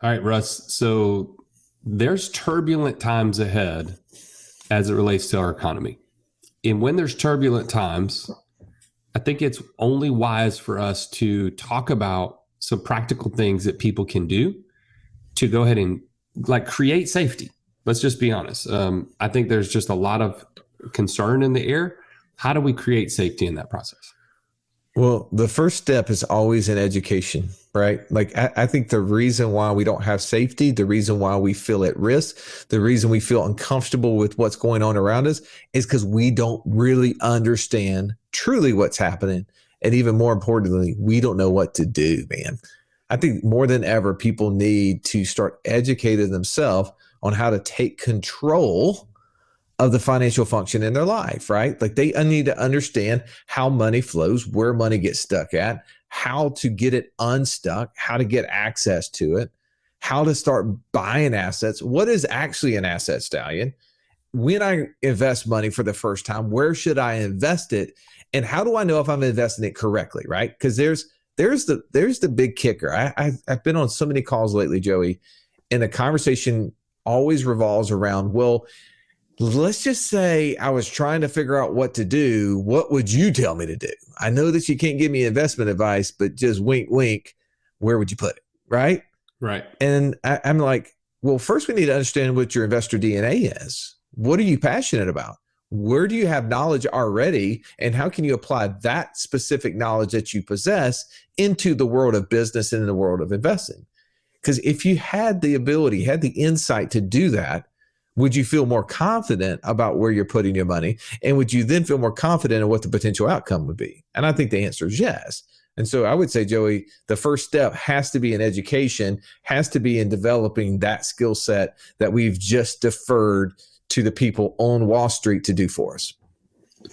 All right, Russ. So there's turbulent times ahead as it relates to our economy. And when there's turbulent times, I think it's only wise for us to talk about some practical things that people can do to go ahead and like create safety. Let's just be honest. I think there's just a lot of concern in the air. How do we create safety in that process? Well, the first step is always in education, right? Like, I think the reason why we don't have safety, the reason why we feel at risk, the reason we feel uncomfortable with what's going on around us is because we don't really understand truly what's happening. And even more importantly, we don't know what to do, man. I think more than ever, people need to start educating themselves on how to take control of the financial function in their life, right? Like they need to understand how money flows, where money gets stuck at, how to get it unstuck, how to get access to it, how to start buying assets. What is actually an asset, Stallion? When I invest money for the first time, where should I invest it? And how do I know if I'm investing it correctly, right? Because there's the big kicker. I've been on so many calls lately, Joey, and the conversation always revolves around, well, let's just say I was trying to figure out what to do. What would you tell me to do? I know that you can't give me investment advice, but just wink, wink, where would you put it? Right? Right. And I'm like, well, first we need to understand what your investor DNA is. What are you passionate about? Where do you have knowledge already? And how can you apply that specific knowledge that you possess into the world of business and in the world of investing? Because if you had the ability, had the insight to do that, would you feel more confident about where you're putting your money? And would you then feel more confident in what the potential outcome would be? And I think the answer is yes. And so I would say, Joey, the first step has to be in education, has to be in developing that skill set that we've just deferred to the people on Wall Street to do for us.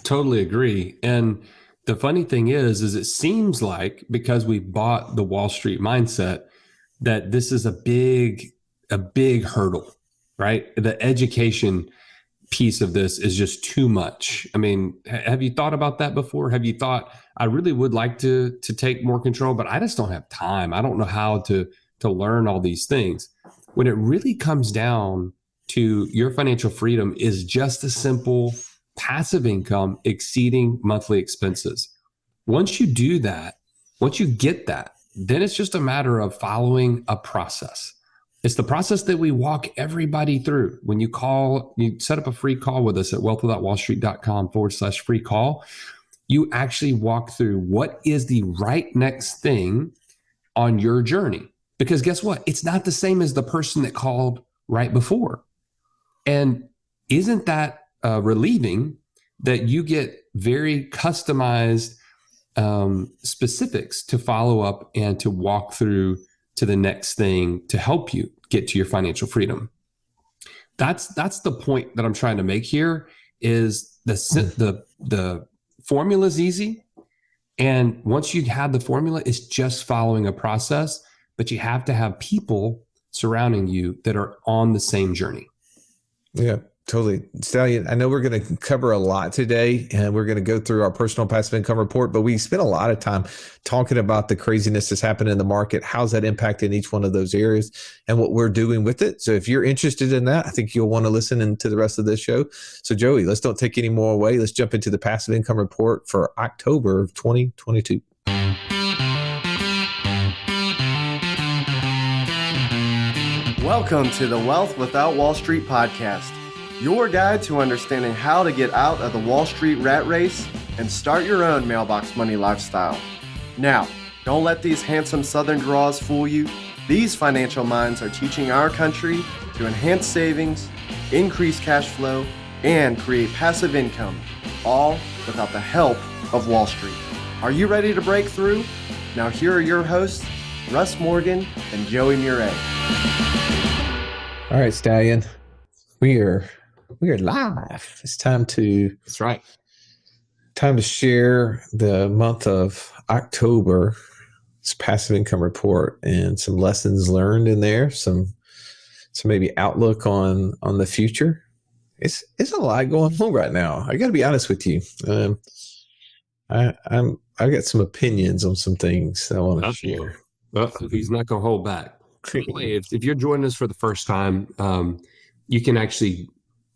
Totally agree. And the funny thing is it seems like because we bought the Wall Street mindset, that this is a big hurdle. Right? The education piece of this is just too much. I mean, have you thought about that before? Have you thought, I really would like to take more control, but I just don't have time. I don't know how to learn all these things. When it really comes down to your financial freedom is just a simple passive income exceeding monthly expenses. Once you do that, once you get that, then it's just a matter of following a process. It's the process that we walk everybody through. When you set up a free call with us at wealth.wallstreet.com/free call. You actually walk through what is the right next thing on your journey. Because guess what? It's not the same as the person that called right before. And isn't that relieving that you get very customized specifics to follow up and to walk through to the next thing to help you get to your financial freedom? That's the point that I'm trying to make here is the formula is easy. And once you have the formula, it's just following a process, but you have to have people surrounding you that are on the same journey. Yeah. Totally. Stallion, I know we're going to cover a lot today and we're going to go through our personal passive income report, but we spent a lot of time talking about the craziness that's happening in the market. How's that impacting each one of those areas and what we're doing with it? So if you're interested in that, I think you'll want to listen into the rest of this show. So Joey, let's don't take any more away. Let's jump into the passive income report for October of 2022. Welcome to the Wealth Without Wall Street podcast. Your guide to understanding how to get out of the Wall Street rat race and start your own mailbox money lifestyle. Now, don't let these handsome Southern draws fool you. These financial minds are teaching our country to enhance savings, increase cash flow, and create passive income, all without the help of Wall Street. Are you ready to break through? Now here are your hosts, Russ Morgan and Joey Murray. All right, Stallion, we are live. It's time to. That's right. Time to share the month of October, this passive income report, and some lessons learned in there. Some maybe outlook on the future. It's a lot going on right now. I got to be honest with you. I got some opinions on some things I want to share. He's not going to hold back. If you're joining us for the first time, you can actually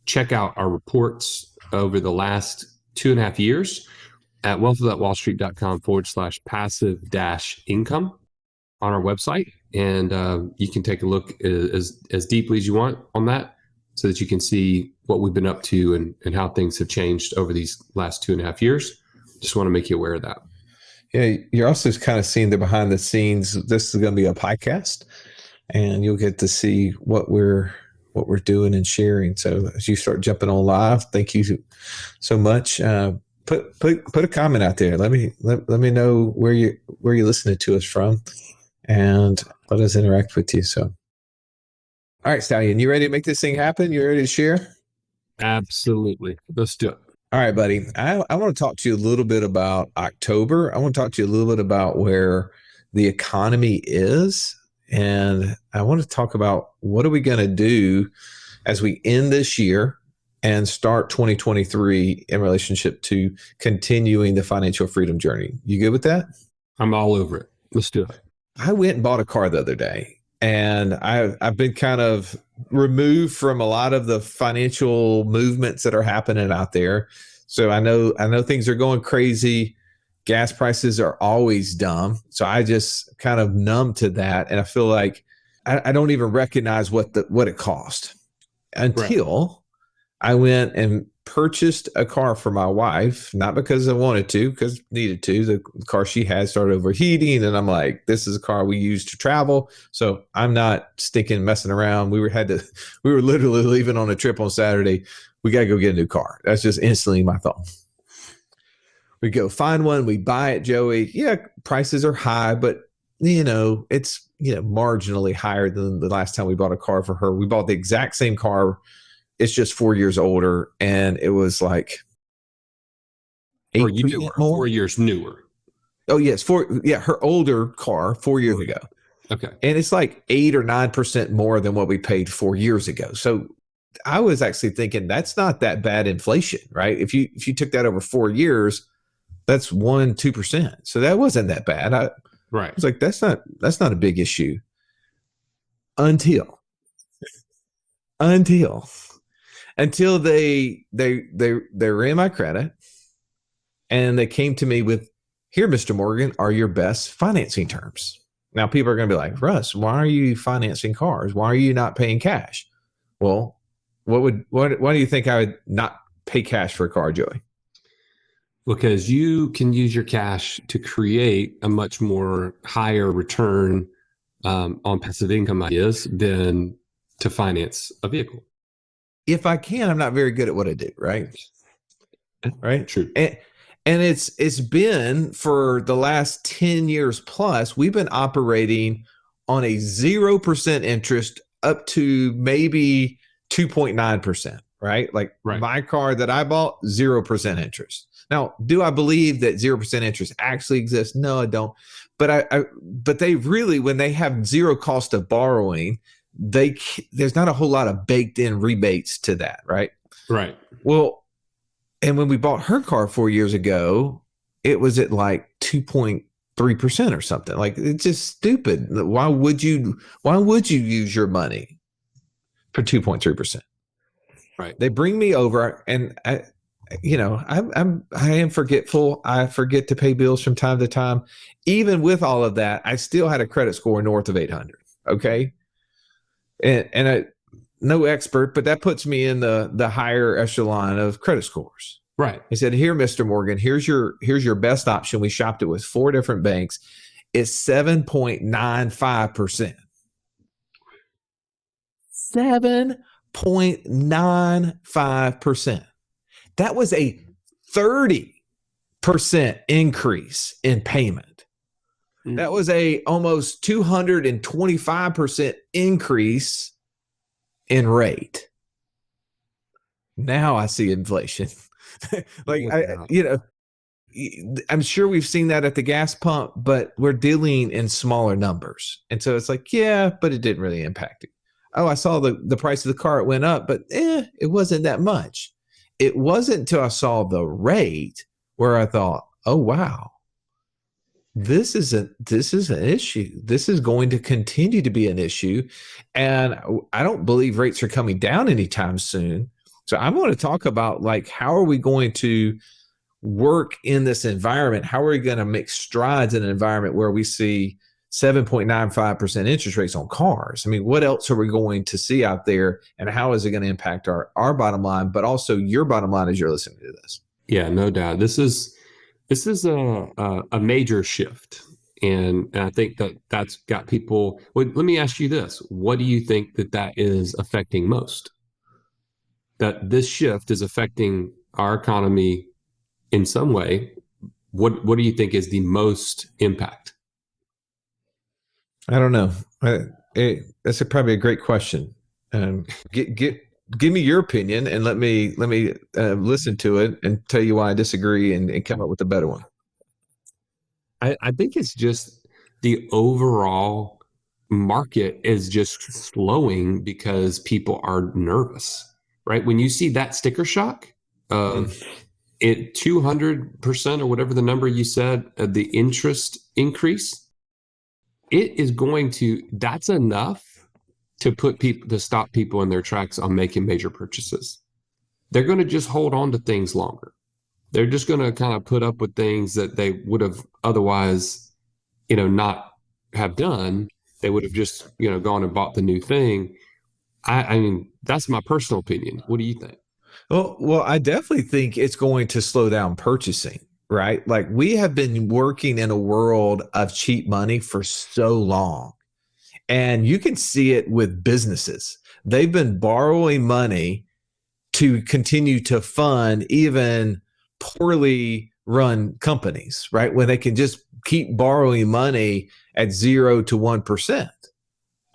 check out our reports over the last 2.5 years at wealthwithoutwallstreet.com/passive income on our website. And you can take a look as deeply as you want on that so that you can see what we've been up to and how things have changed over these last 2.5 years. Just want to make you aware of that. Yeah, you're also kind of seeing the behind the scenes. This is going to be a podcast, and you'll get to see what we're doing and sharing. So as you start jumping on live, thank you so much. Put a comment out there. Let me know where you're listening to us from, and let us interact with you. So, all right, Stallion, you ready to make this thing happen? You ready to share? Absolutely. Let's do it. All right, buddy. I want to talk to you a little bit about October. I want to talk to you a little bit about where the economy is. And I want to talk about what are we going to do as we end this year and start 2023 in relationship to continuing the financial freedom journey. You good with that? I'm all over it. Let's do it. I went and bought a car the other day, and I've been kind of removed from a lot of the financial movements that are happening out there. So I know things are going crazy. Gas prices are always dumb. So I just kind of numb to that. And I feel like I don't even recognize what it cost until I went and purchased a car for my wife, not because I wanted to, because needed to. The car she had started overheating, and I'm like, this is a car we use to travel, so I'm not messing around. We were literally leaving on a trip on Saturday. We got to go get a new car. That's just instantly my thought. We go find one, we buy it, Joey. Yeah, prices are high, but it's marginally higher than the last time we bought a car for her. We bought the exact same car. It's just 4 years older, and it was like 8% more. 4 years newer. Oh yes, her older car 4 years ago. Okay, and it's like 8 or 9% more than what we paid 4 years ago. So I was actually thinking that's not that bad inflation, right? If you took that over 4 years, that's 1-2%. So that wasn't that bad. I was like, that's not a big issue until they ran my credit, and they came to me with, here, Mr. Morgan, are your best financing terms. Now people are going to be like, Russ, why are you financing cars? Why are you not paying cash? Well, why do you think I would not pay cash for a car, Joey? Because you can use your cash to create a much more higher return on passive income ideas than to finance a vehicle. If I can, I'm not very good at what I do, right? Right. True. And it's been for the last 10 years plus, we've been operating on a 0% interest up to maybe 2.9%, right? Like my car that I bought, 0% interest. Now, do I believe that 0% interest actually exists? No, I don't. But but they really, when they have zero cost of borrowing, there's not a whole lot of baked in rebates to that, right? Right. Well, and when we bought her car 4 years ago, it was at like 2.3% or something. Like, it's just stupid. Why would you use your money for 2.3%? Right. They bring me over, and I am forgetful. I forget to pay bills from time to time. Even with all of that, I still had a credit score north of 800. Okay. And I, no expert, but that puts me in the higher echelon of credit scores. Right. He said, here, Mr. Morgan, here's your best option. We shopped it with 4 different banks. It's 7.95%. 7.95%. That was a 30% increase in payment. That was a almost 225% increase in rate. Now I see inflation. I'm sure we've seen that at the gas pump, but we're dealing in smaller numbers. And so it's like, yeah, but it didn't really impact it. Oh, I saw the price of the car, it went up, but it wasn't that much. It wasn't until I saw the rate where I thought, oh, wow, This is an issue. This is going to continue to be an issue, and I don't believe rates are coming down anytime soon. So I want to talk about, like, how are we going to work in this environment? How are we going to make strides in an environment where we see 7.95% interest rates on cars? I mean, what else are we going to see out there, and how is it going to impact our bottom line, but also your bottom line as you're listening to this? Yeah, no doubt. This is a major shift, and I think that's got people. Well, let me ask you this: what do you think that is affecting most? That this shift is affecting our economy in some way. What do you think is the most impact? I don't know. That's probably a great question. Give me your opinion, and let me listen to it and tell you why I disagree, and come up with a better one. I think it's just the overall market is just slowing because people are nervous, right? When you see that sticker shock of it 200% or whatever the number you said, the interest increase, that's enough to stop people in their tracks on making major purchases. They're going to just hold on to things longer. They're just going to kind of put up with things that they would have otherwise, not have done. They would have just, gone and bought the new thing. I mean, that's my personal opinion. What do you think? Well, I definitely think it's going to slow down purchasing, right? Like, we have been working in a world of cheap money for so long. And you can see it with businesses. They've been borrowing money to continue to fund even poorly run companies, right? When they can just keep borrowing money at 0 to 1%.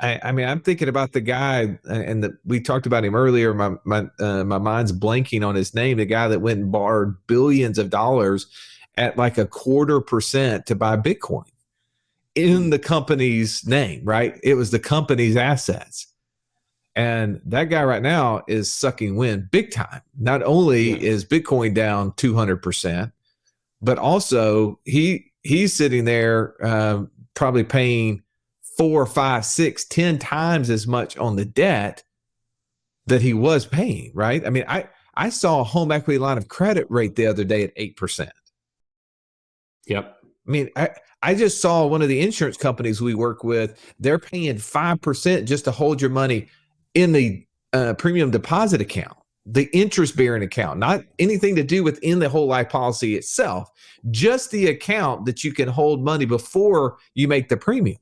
I mean, I'm thinking about the guy, and we talked about him earlier. My mind's blanking on his name. The guy that went and borrowed billions of dollars at like 0.25% to buy Bitcoin in the company's name, right? It was the company's assets. And that guy right now is sucking wind big time. Not only is Bitcoin down 200%, but also he's sitting there probably paying 4, 5, 6, 10 times as much on the debt that he was paying, right? I mean, I saw a home equity line of credit rate the other day at 8%. Yep. I mean, I just saw one of the insurance companies we work with, they're paying 5% just to hold your money in the premium deposit account, the interest bearing account, not anything to do within the whole life policy itself, just the account that you can hold money before you make the premium.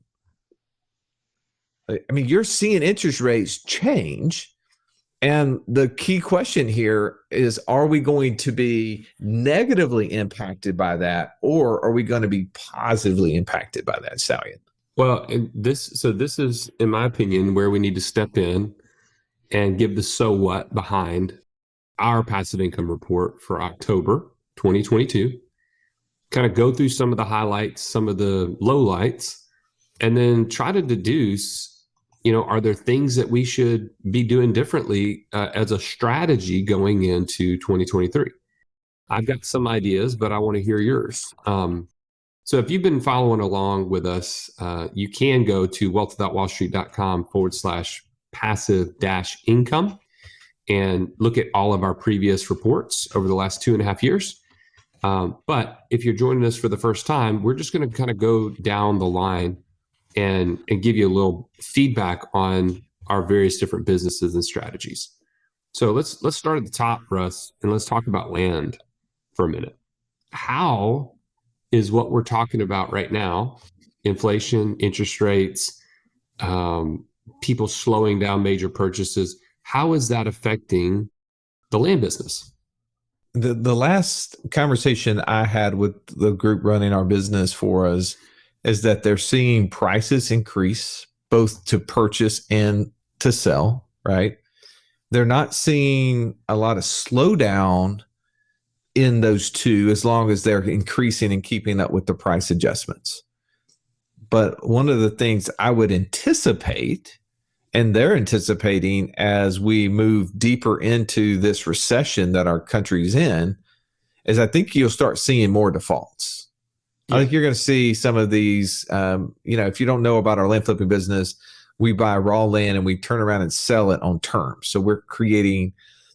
I mean, you're seeing interest rates change. And the key question here is, are we going to be negatively impacted by that, or are we going to be positively impacted by that, Stallion? Well, this is, in my opinion, where we need to step in and give the so what behind our passive income report for October 2022. Kind of go through some of the highlights, some of the lowlights, and then try to deduce, are there things that we should be doing differently as a strategy going into 2023? I've got some ideas, but I want to hear yours. So if you've been following along with us, you can go to wealthwithoutwallstreet.com/passive-income and look at all of our previous reports over the last 2.5 years. But if you're joining us for the first time, we're just going to kind of go down the line and give you a little feedback on our various different businesses and strategies. So let's start at the top, Russ, and let's talk about land for a minute. How is what we're talking about right now, inflation, interest rates, people slowing down major purchases, how is that affecting the land business? The last conversation I had with the group running our business for us is that they're seeing prices increase both to purchase and to sell, right? They're not seeing a lot of slowdown in those two as long as they're increasing and keeping up with the price adjustments. But one of the things I would anticipate, and they're anticipating as we move deeper into this recession that our country's in, is I think you'll start seeing more defaults. I think you're going to see some of these, if you don't know about our land flipping business, we buy raw land and we turn around and sell it on terms. So we're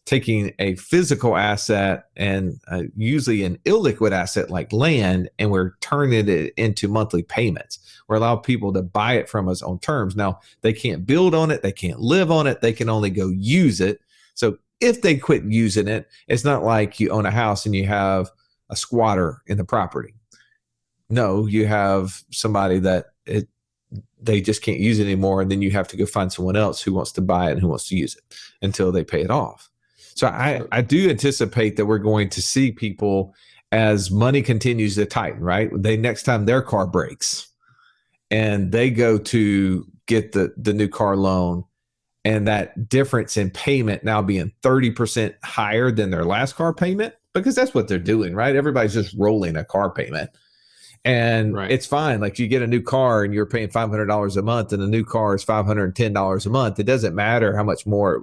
taking a physical asset and usually an illiquid asset like land, and we're turning it into monthly payments. We're allowing people to buy it from us on terms. Now, they can't build on it. They can't live on it. They can only go use it. So if they quit using it, it's not like you own a house and you have a squatter in the property. No, you have somebody that they just can't use it anymore, and then you have to go find someone else who wants to buy it and who wants to use it until they pay it off. So I do anticipate that we're going to see people, as money continues to tighten, right? Next time their car breaks and they go to get the new car loan, and that difference in payment now being 30% higher than their last car payment, because that's what they're doing, right? Everybody's just rolling a car payment. And It's fine. Like, you get a new car and you're paying $500 a month, and the new car is $510 a month. It doesn't matter how much more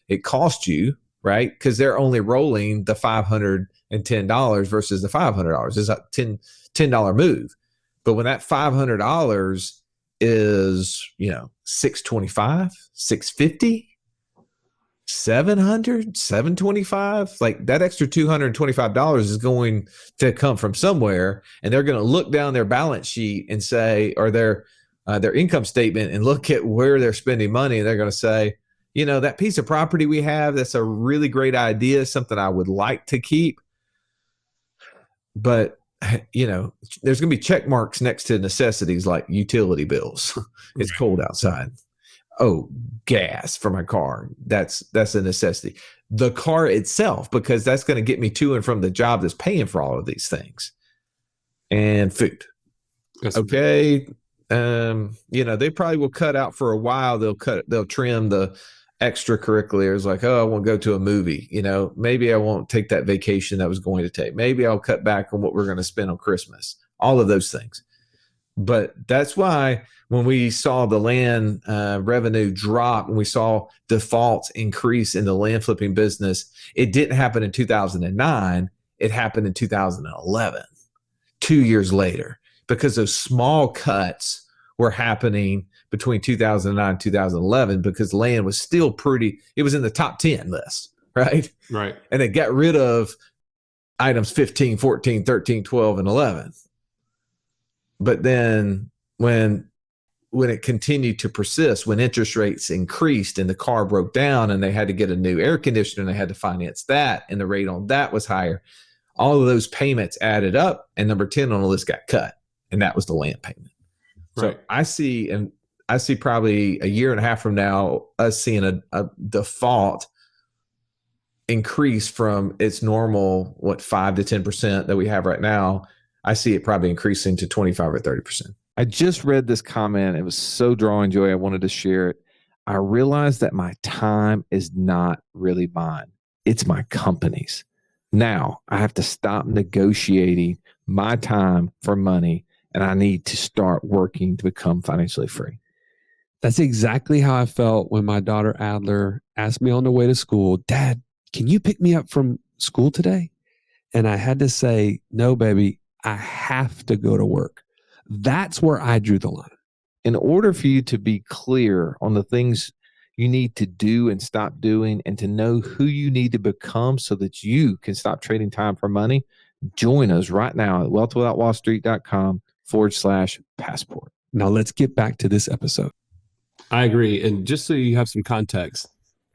it cost you, right? Because they're only rolling the $510 versus the $500. It's a $10 move. But when that $500 is, $625, $650, $700, $725, like, that extra $225 is going to come from somewhere, and they're going to look down their balance sheet and say, or their income statement, and look at where they're spending money, and they're going to say, that piece of property we have, that's a really great idea, something I would like to keep, but there's going to be check marks next to necessities like utility bills. It's cold outside. Oh, gas for my car. That's a necessity. The car itself, because that's going to get me to and from the job that's paying for all of these things. And food. Okay. They probably will cut out for a while. They'll trim the extracurriculars, like, oh, I won't go to a movie. Maybe I won't take that vacation I was going to take. Maybe I'll cut back on what we're going to spend on Christmas. All of those things. But that's why when we saw the land revenue drop, and we saw defaults increase in the land flipping business, it didn't happen in 2009. It happened in 2011, 2 years later, because those small cuts were happening between 2009 and 2011, because land was still it was in the top 10 list, right? Right. And they got rid of items 15, 14, 13, 12, and 11. But then when it continued to persist, when interest rates increased and the car broke down and they had to get a new air conditioner and they had to finance that, and the rate on that was higher, all of those payments added up, and number 10 on the list got cut, and that was the land payment. Right. So I see probably a year and a half from now us seeing a default increase from its normal 5 to 10% that we have right now. I see it probably increasing to 25 or 30%. I just read this comment. It was so drawing, Joey. I wanted to share it. I realized that my time is not really mine. It's my company's. Now I have to stop negotiating my time for money, and I need to start working to become financially free. That's exactly how I felt when my daughter Adler asked me on the way to school, Dad, can you pick me up from school today? And I had to say, no, baby, I have to go to work. That's where I drew the line. In order for you to be clear on the things you need to do and stop doing, and to know who you need to become so that you can stop trading time for money, join us right now at wealthwithoutwallstreet.com/passport. Now let's get back to this episode. I agree. And just so you have some context,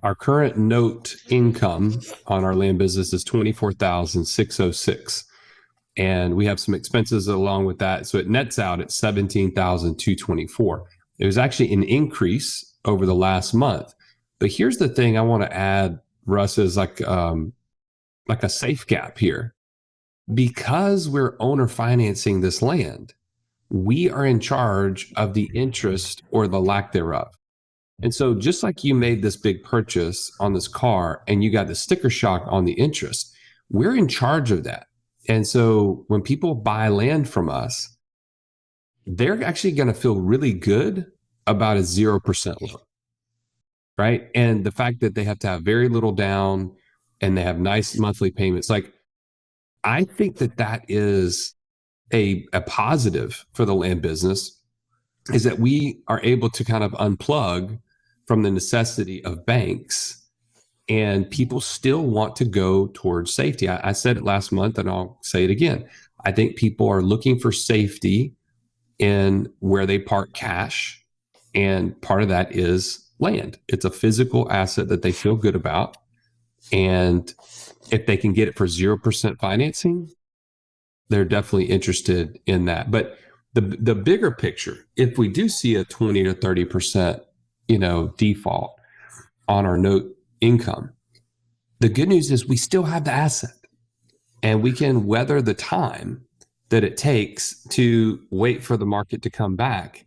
our current note income on our land business is $24,606. And we have some expenses along with that. So it nets out at $17,224. It was actually an increase over the last month. But here's the thing I want to add, Russ, is like a safe gap here. Because we're owner financing this land, we are in charge of the interest or the lack thereof. And so just like you made this big purchase on this car and you got the sticker shock on the interest, we're in charge of that. And so when people buy land from us, they're actually going to feel really good about a 0% loan, right? And the fact that they have to have very little down and they have nice monthly payments. Like, I think that is a positive for the land business is that we are able to kind of unplug from the necessity of banks, and people still want to go towards safety. I said it last month and I'll say it again. I think people are looking for safety in where they park cash. And part of that is land. It's a physical asset that they feel good about. And if they can get it for 0% financing, they're definitely interested in that. But the bigger picture, if we do see a 20 or 30%, default on our note income, the good news is we still have the asset and we can weather the time that it takes to wait for the market to come back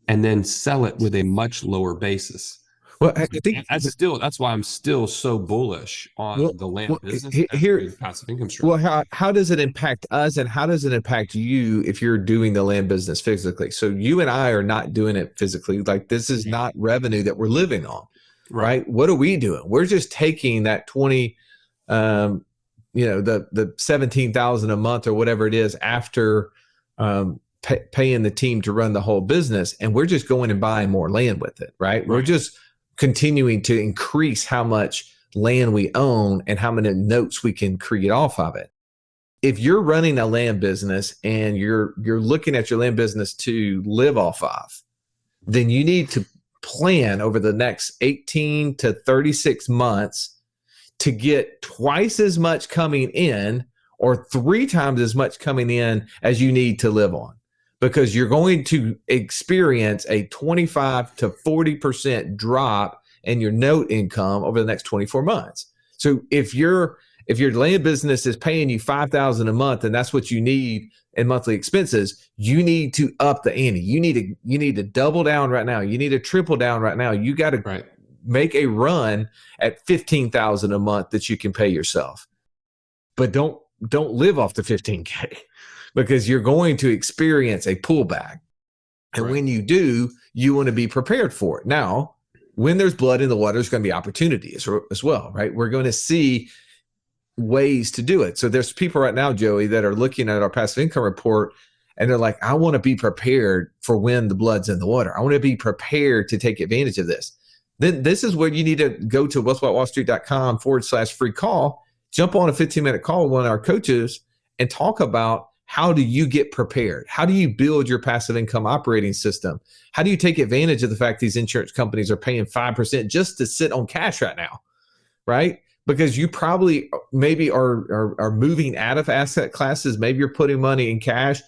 and then sell it with a much lower basis. Well, I think that's why I'm still so bullish on the land business here, passive income stream. Well, how does it impact us, and how does it impact you if you're doing the land business physically? So you and I are not doing it physically. Like, this is not revenue that we're living on, right? What are we doing? We're just taking that 20, the 17,000 a month or whatever it is after paying the team to run the whole business, and we're just going and buying more land with it, right? We're just continuing to increase how much land we own and how many notes we can create off of it. If you're running a land business and you're looking at your land business to live off of, then you need to plan over the next 18 to 36 months to get twice as much coming in or 3 times as much coming in as you need to live on, because you're going to experience a 25 to 40% drop in your note income over the next 24 months. So if your land business is paying you $5,000 a month and that's what you need in monthly expenses, you need to up the ante. You need to double down right now. You need to triple down right now. You got to make a run at $15,000 a month that you can pay yourself. But don't live off the $15K, because you're going to experience a pullback. And when you do, you want to be prepared for it. Now, when there's blood in the water, there's going to be opportunities as well, right? We're going to see ways to do it. So there's people right now, Joey, that are looking at our passive income report and they're like, I want to be prepared for when the blood's in the water. I want to be prepared to take advantage of this. Then this is where you need to go to wealthwithoutwallstreet.com/free call, jump on a 15-minute call with one of our coaches and talk about, how do you get prepared? How do you build your passive income operating system? How do you take advantage of the fact these insurance companies are paying 5% just to sit on cash right now, right? Because you probably maybe are moving out of asset classes. Maybe you're putting money in cash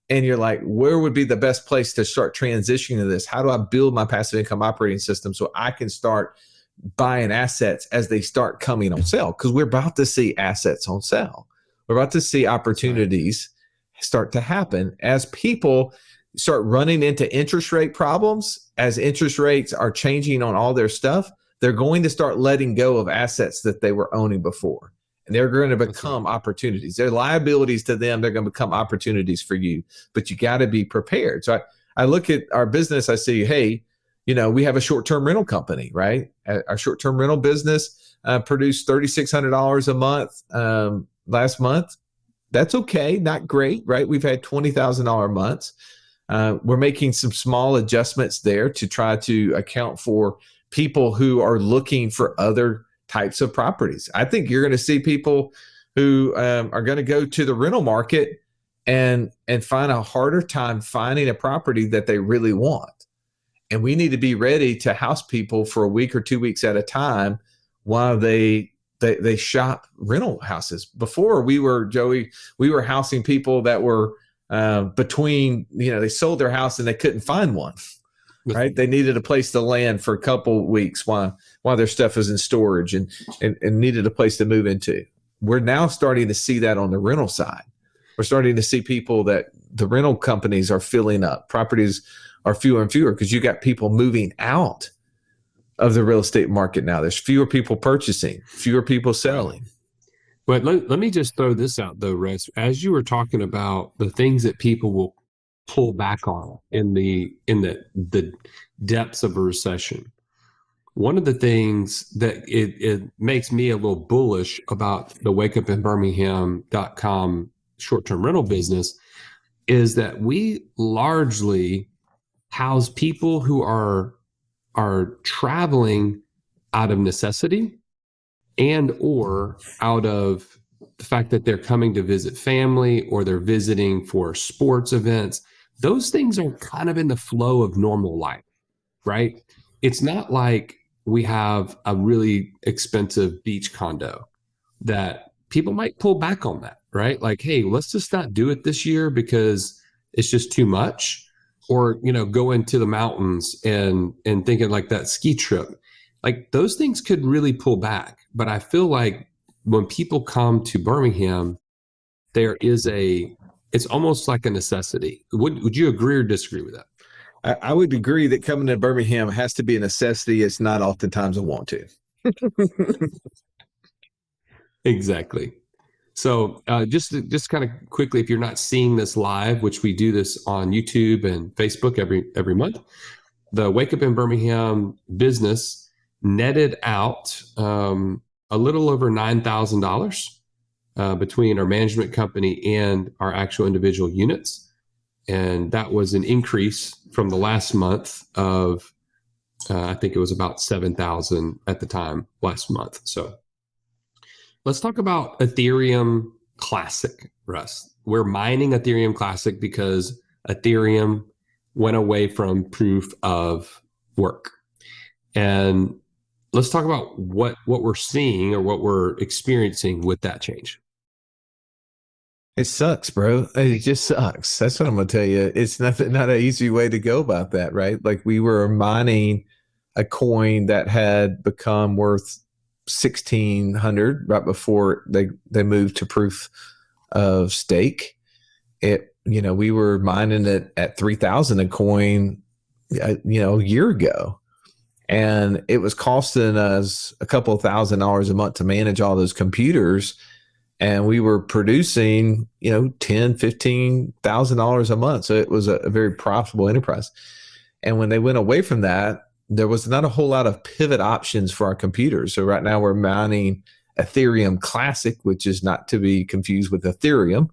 and you're like, where would be the best place to start transitioning to this? How do I build my passive income operating system so I can start buying assets as they start coming on sale? Because we're about to see assets on sale. We're about to see opportunities start to happen as people start running into interest rate problems. As interest rates are changing on all their stuff, they're going to start letting go of assets that they were owning before. And they're going to become opportunities. They're liabilities to them. They're going to become opportunities for you, but you got to be prepared. So I look at our business, I see, hey, we have a short-term rental company, right? Our short-term rental business produced $3,600 a month last month. That's okay, not great, right? We've had $20,000 months. We're making some small adjustments there to try to account for people who are looking for other types of properties. I think you're going to see people who are going to go to the rental market and find a harder time finding a property that they really want. And we need to be ready to house people for a week or 2 weeks at a time while they shop rental houses. Before we were housing people that were between, they sold their house and they couldn't find one, right? They needed a place to land for a couple weeks while their stuff was in storage and needed a place to move into. We're now starting to see that on the rental side. We're starting to see people that the rental companies are filling up. Properties are fewer and fewer because you got people moving out of the real estate market now. There's fewer people purchasing, fewer people selling. But let me just throw this out though, Russ. As you were talking about the things that people will pull back on in the depths of a recession, one of the things that it makes me a little bullish about the wakeupinbirmingham.com short-term rental business is that we largely house people who are traveling out of necessity and or out of the fact that they're coming to visit family or they're visiting for sports events. Those things are kind of in the flow of normal life, right? It's not like we have a really expensive beach condo that people might pull back on that, right? Like, hey, let's just not do it this year because it's just too much. Or, go into the mountains and thinking like that ski trip. Like those things could really pull back. But I feel like when people come to Birmingham, it's almost like a necessity. Would you agree or disagree with that? I would agree that coming to Birmingham has to be a necessity. It's not oftentimes a want to. Exactly. So just kind of quickly, if you're not seeing this live, which we do this on YouTube and Facebook every month, the Wake Up in Birmingham business netted out a little over $9,000 between our management company and our actual individual units. And that was an increase from the last month of, I think it was about 7,000 at the time last month. So let's talk about Ethereum Classic, Russ. We're mining Ethereum Classic because Ethereum went away from proof of work. And let's talk about what we're seeing or what we're experiencing with that change. It sucks, bro. It just sucks. That's what I'm going to tell you. It's not an easy way to go about that, right? Like we were mining a coin that had become worth 1,600 right before they moved to proof of stake. We were mining it at 3,000 a coin, a year ago. And it was costing us a couple of $1,000s a month to manage all those computers. And we were producing, $10,000, $15,000 a month. So it was a very profitable enterprise. And when they went away from that, there was not a whole lot of pivot options for our computers. So right now we're mining Ethereum Classic, which is not to be confused with Ethereum.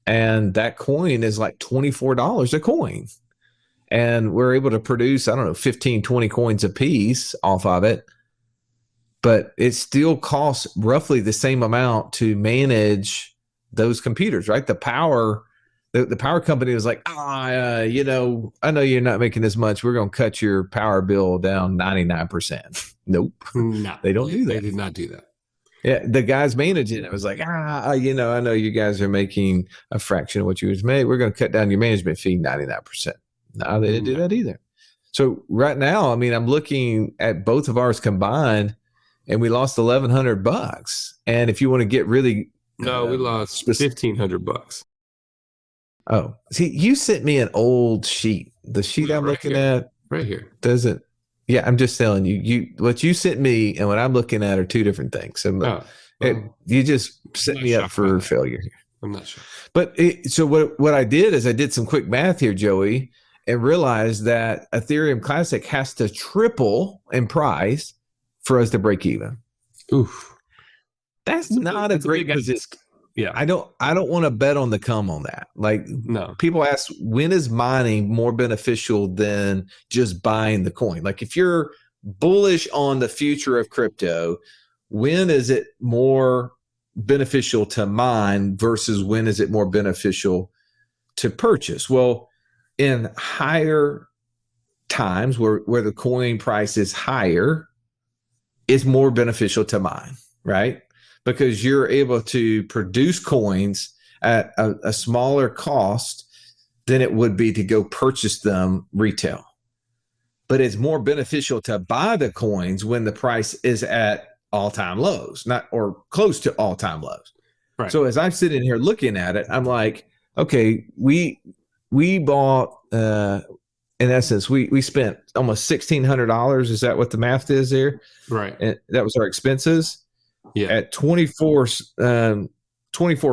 And that coin is like $24 a coin. And we're able to produce, 15, 20 coins a piece off of it. But it still costs roughly the same amount to manage those computers, right? The power company was like, I know you're not making as much. We're going to cut your power bill down 99%. Nope. No, they don't do that. They did not do that. Yeah, the guys managing it was like, I know you guys are making a fraction of what you was made. We're going to cut down your management fee 99%. No, they didn't do that either. So right now, I'm looking at both of ours combined, and we lost $1,100. And if you want to get really, no, we lost $1,500. Oh, see, you sent me an old sheet. The sheet I'm looking at right here doesn't. Yeah, I'm just telling you. What you sent me and what I'm looking at are two different things. So you just set me up for failure here. I'm not sure. But so what I did is I did some quick math here, Joey, and realized that Ethereum Classic has to triple in price for us to break even. Oof. That's not a great position. Yeah. I don't want to bet on the come on that. Like, no. People ask, when is mining more beneficial than just buying the coin? Like, if you're bullish on the future of crypto, when is it more beneficial to mine versus when is it more beneficial to purchase? Well, in higher times where the coin price is higher, it's more beneficial to mine, right? Because you're able to produce coins at a smaller cost than it would be to go purchase them retail. But it's more beneficial to buy the coins when the price is at all-time lows, not or close to all-time lows. Right. So as I'm sitting here looking at it, I'm like, okay, we bought in essence, we spent almost $1,600. Is that what the math is there? Right. And that was our expenses. Yeah. At 24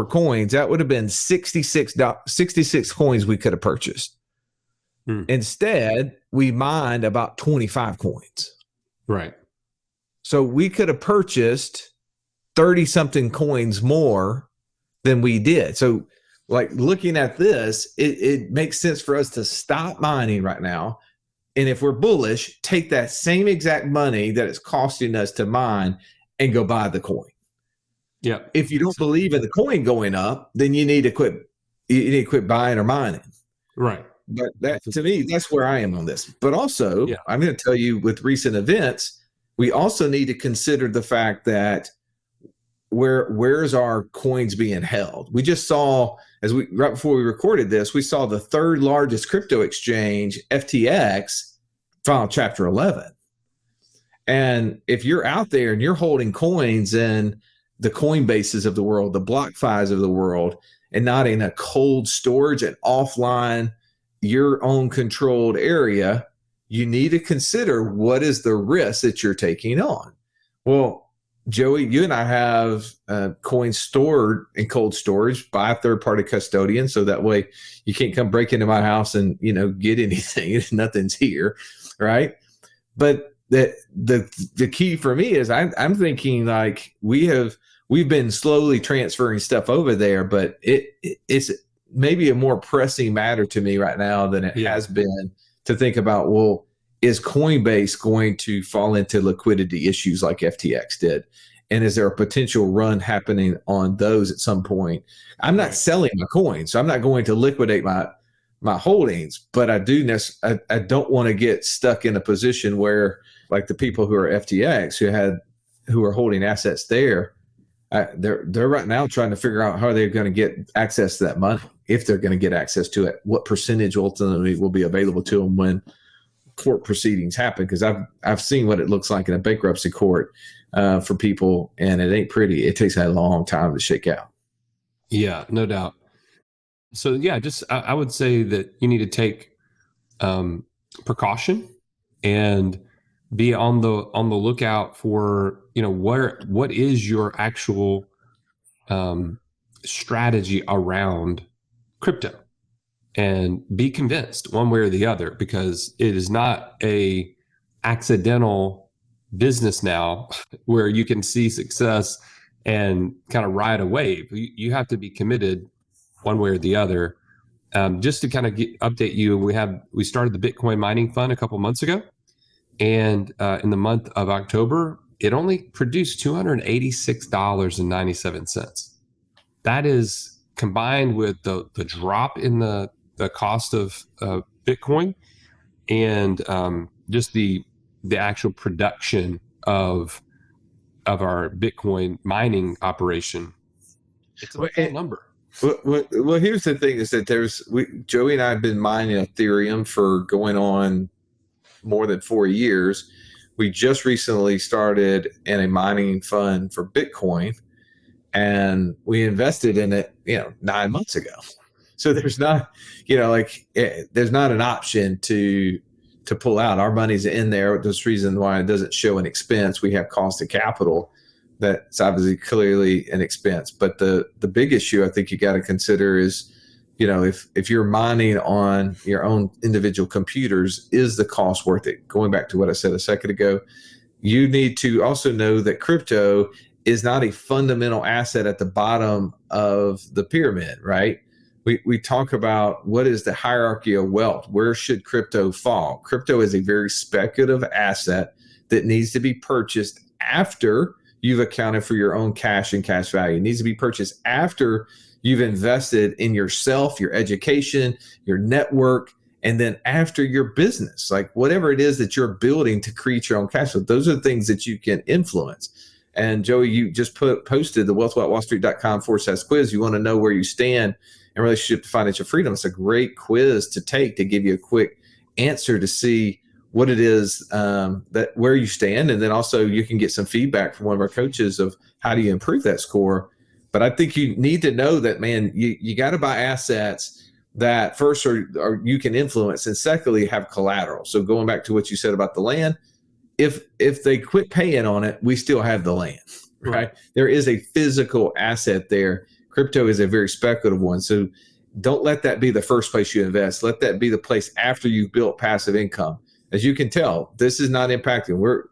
coins, that would have been 66 coins we could have purchased. Instead, we mined about 25 coins. Right. So we could have purchased 30 something coins more than we did. So like looking at this, it makes sense for us to stop mining right now. And if we're bullish, take that same exact money that it's costing us to mine and go buy the coin. Yeah. If you don't believe in the coin going up, then you need to quit. You need to quit buying or mining. Right. But that, to me, that's where I am on this. But also, I'm going to tell you, with recent events, we also need to consider the fact that where's our coins being held? We just saw, right before we recorded this, we saw the third largest crypto exchange, FTX, file Chapter 11. And if you're out there and you're holding coins in the Coinbases of the world, the BlockFis of the world, and not in a cold storage and offline, your own controlled area, you need to consider what is the risk that you're taking on. Well, Joey, you and I have coins stored in cold storage by a third-party custodian, so that way you can't come break into my house and get anything. Nothing's here, right? But the key for me is I'm thinking like we've been slowly transferring stuff over there, but it's maybe a more pressing matter to me right now than it has been to think about, well, is Coinbase going to fall into liquidity issues like FTX did? And is there a potential run happening on those at some point? I'm not selling my coins, so I'm not going to liquidate my holdings, but I don't want to get stuck in a position where, like the people who are FTX who are holding assets there, they're right now trying to figure out how they're going to get access to that money, if they're going to get access to it, what percentage ultimately will be available to them when court proceedings happen. Because I've seen what it looks like in a bankruptcy court for people, and it ain't pretty. It takes a long time to shake out. Yeah, no doubt. So I would say that you need to take precaution and be on the lookout for what is your actual strategy around crypto, and be convinced one way or the other, because it is not a accidental business now where you can see success and kind of ride a wave. You have to be committed one way or the other. Just to kind of update you, we started the Bitcoin mining fund a couple months ago, and in the month of October, it only produced $286.97. That is combined with the drop in the cost of Bitcoin, and just the actual production of our Bitcoin mining operation. It's a full number. Well, here's the thing: is that Joey and I have been mining Ethereum for going on more than 4 years. We just recently started in a mining fund for Bitcoin, and we invested in it 9 months ago. So there's not there's not an option to pull out. Our money's in there. This reason why it doesn't show an expense. We have cost of capital. That's obviously clearly an expense. But the big issue I think you got to consider is, if you're mining on your own individual computers, is the cost worth it? Going back to what I said a second ago, you need to also know that crypto is not a fundamental asset at the bottom of the pyramid, right? We talk about what is the hierarchy of wealth. Where should crypto fall? Crypto is a very speculative asset that needs to be purchased after you've accounted for your own cash and cash value. It needs to be purchased after you've invested in yourself, your education, your network, and then after your business, like whatever it is that you're building to create your own cash flow. Those are the things that you can influence. And Joey, you just posted the wealthwithoutwallstreet.com/quiz. You want to know where you stand in relationship to financial freedom. It's a great quiz to take to give you a quick answer to see what it is that where you stand. And then also you can get some feedback from one of our coaches of how do you improve that score. But I think you need to know that, man, you got to buy assets that first are you can influence, and secondly have collateral. So going back to what you said about the land, if they quit paying on it, we still have the land, right? There is a physical asset there. Crypto is a very speculative one. So don't let that be the first place you invest. Let that be the place after you've built passive income. As you can tell, this is not impacting.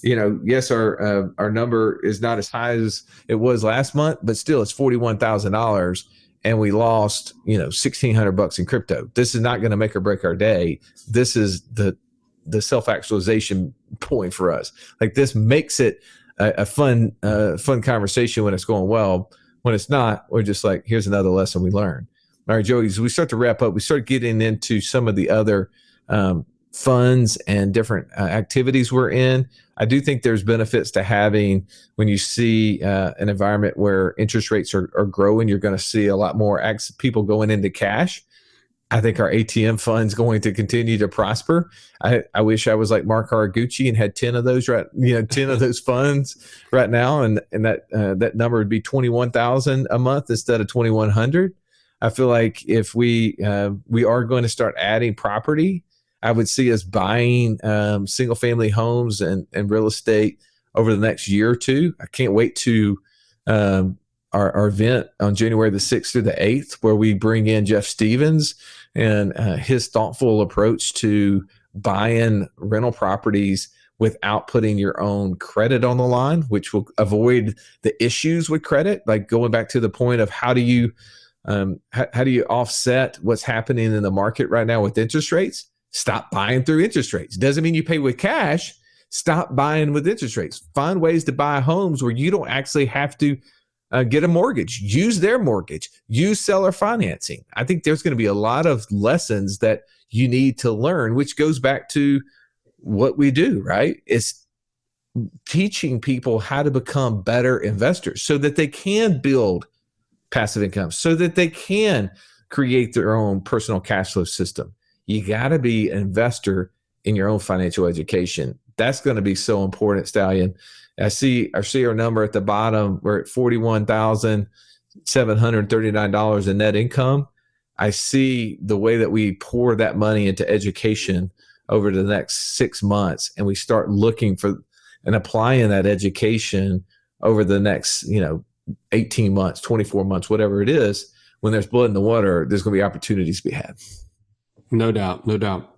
Yes, our number is not as high as it was last month, but still it's $41,000. and we lost, $1,600 in crypto. This is not going to make or break our day. This is the self-actualization point for us. Like, this makes it a fun conversation when it's going well. When it's not, we're just like, here's another lesson we learned. All right, Joey, as we start to wrap up, we start getting into some of the other funds and different activities we're in. I do think there's benefits to having, when you see an environment where interest rates are growing, you're going to see a lot more people going into cash. I think our ATM fund's going to continue to prosper. I wish I was like Mark Haraguchi and had 10 of those 10 of those funds right now, and that number would be 21,000 a month instead of 2,100. I feel like if we are going to start adding property, I would see us buying single family homes and real estate over the next year or two. I can't wait to our event on January the 6th through the 8th, where we bring in Jeff Stevens and his thoughtful approach to buying rental properties without putting your own credit on the line, which will avoid the issues with credit. Like, going back to the point of how do you offset what's happening in the market right now with interest rates? Stop buying through interest rates. Doesn't mean you pay with cash. Stop buying with interest rates. Find ways to buy homes where you don't actually have to get a mortgage. Use their mortgage. Use seller financing. I think there's going to be a lot of lessons that you need to learn, which goes back to what we do, right? It's teaching people how to become better investors so that they can build passive income, so that they can create their own personal cash flow system. You got to be an investor in your own financial education. That's going to be so important, Stallion. I see our number at the bottom. We're at $41,739 in net income. I see the way that we pour that money into education over the next 6 months, and we start looking for and applying that education over the next, 18 months, 24 months, whatever it is. When there's blood in the water, there's going to be opportunities to be had. No doubt. No doubt.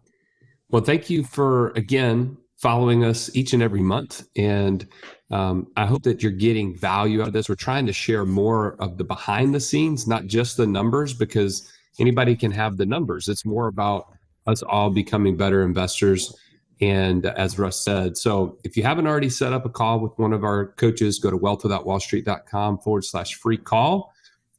Well, thank you for, again, following us each and every month. And I hope that you're getting value out of this. We're trying to share more of the behind the scenes, not just the numbers, because anybody can have the numbers. It's more about us all becoming better investors. And as Russ said, so if you haven't already set up a call with one of our coaches, go to wealthwithoutwallstreet.com/free call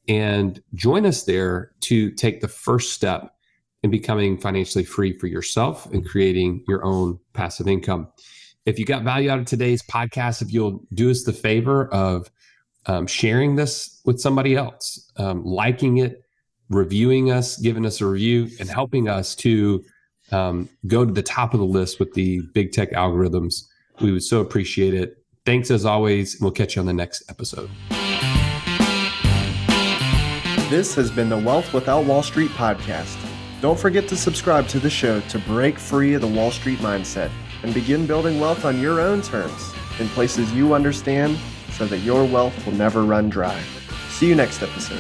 and join us there to take the first step in becoming financially free for yourself and creating your own passive income. If you got value out of today's podcast, if you'll do us the favor of sharing this with somebody else, liking it, reviewing us, giving us a review, and helping us to go to the top of the list with the big tech algorithms, we would so appreciate it. Thanks as always. We'll catch you on the next episode. This has been the Wealth Without Wall Street podcast. Don't forget to subscribe to the show to break free of the Wall Street mindset and begin building wealth on your own terms in places you understand so that your wealth will never run dry. See you next episode.